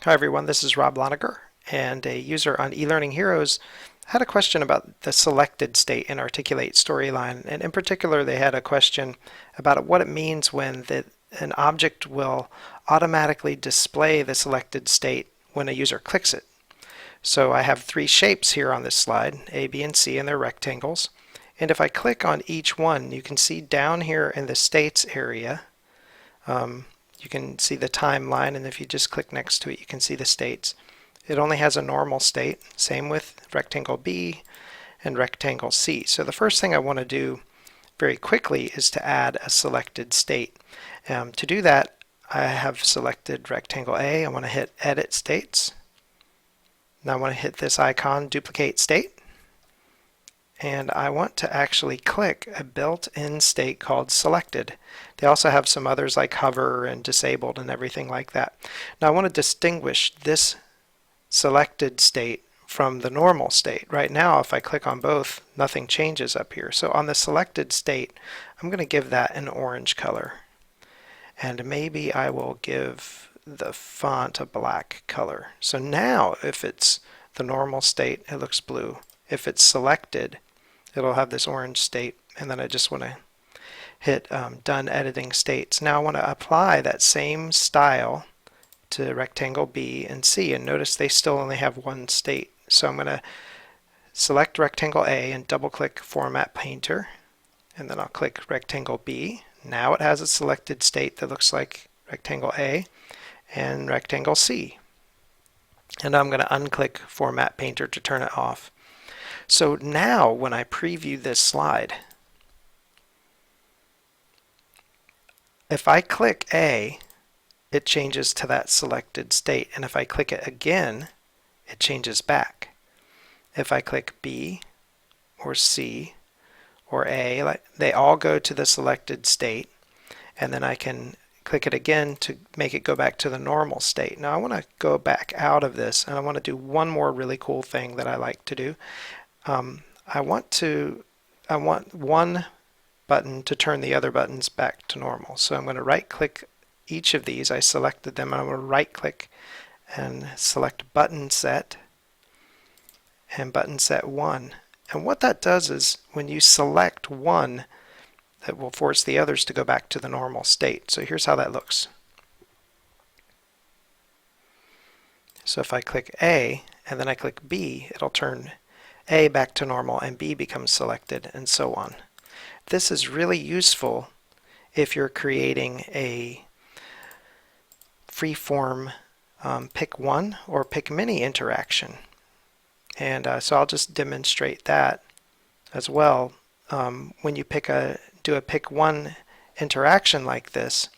Hi everyone, this is Rob Lonergan, and a user on eLearning Heroes had a question about the selected state in Articulate Storyline, and in particular they had a question about what it means when an object will automatically display the selected state when a user clicks it. So I have three shapes here on this slide, A, B, and C, and they're rectangles. And if I click on each one, you can see down here in the states area, you can see the timeline, and if you just click next to it, you can see the states. It only has a normal state, same with rectangle B and rectangle C. So the first thing I want to do very quickly is to add a selected state. To do that, I have selected rectangle A. I want to hit Edit States. Now I want to hit this icon, Duplicate State. And I want to actually click a built-in state called selected. They also have some others like hover and disabled and everything like that. Now I want to distinguish this selected state from the normal state. Right now if I click on both, nothing changes up here. So on the selected state, I'm going to give that an orange color. And maybe I will give the font a black color. So now if it's the normal state, it looks blue. If it's selected, it'll have this orange state, and then I just want to hit Done Editing States. Now I want to apply that same style to rectangle B and C, and notice they still only have one state. So I'm going to select rectangle A and double click Format Painter, and then I'll click rectangle B. Now it has a selected state that looks like rectangle A and rectangle C. And I'm going to unclick Format Painter to turn it off. So now when I preview this slide, if I click A, it changes to that selected state, and if I click it again, it changes back. If I click B or C or A, they all go to the selected state, and then I can click it again to make it go back to the normal state. Now I want to go back out of this, and I want to do one more really cool thing that I like to do. I want one button to turn the other buttons back to normal. So I'm going to right click each of these. I selected them, and I'm going to right click and select button set and button set 1. And what that does is when you select one, that will force the others to go back to the normal state. So here's how that looks. So if I click A and then I click B, it'll turn A back to normal and B becomes selected, and so on. This is really useful if you're creating a freeform pick one or pick many interaction. And so I'll just demonstrate that as well. When you do a pick one interaction like this,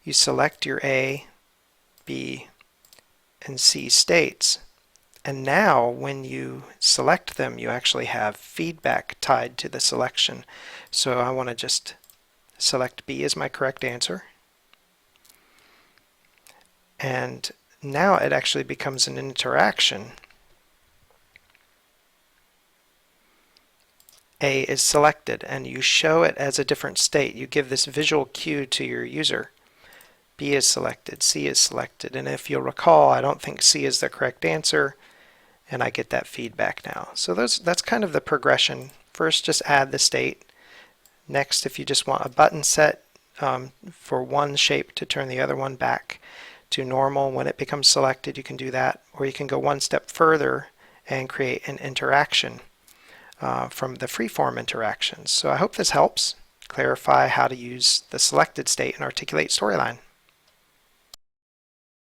you select your A, B, and C states. And now when you select them, you actually have feedback tied to the selection. So I want to just select B as my correct answer. And now it actually becomes an interaction. A is selected, and you show it as a different state. You give this visual cue to your user. B is selected, C is selected, and if you'll recall, I don't think C is the correct answer, and I get that feedback now. So that's kind of the progression. First, just add the state. Next, if you just want a button set for one shape to turn the other one back to normal when it becomes selected, you can do that. Or you can go one step further and create an interaction from the freeform interactions. So I hope this helps clarify how to use the selected state in Articulate Storyline.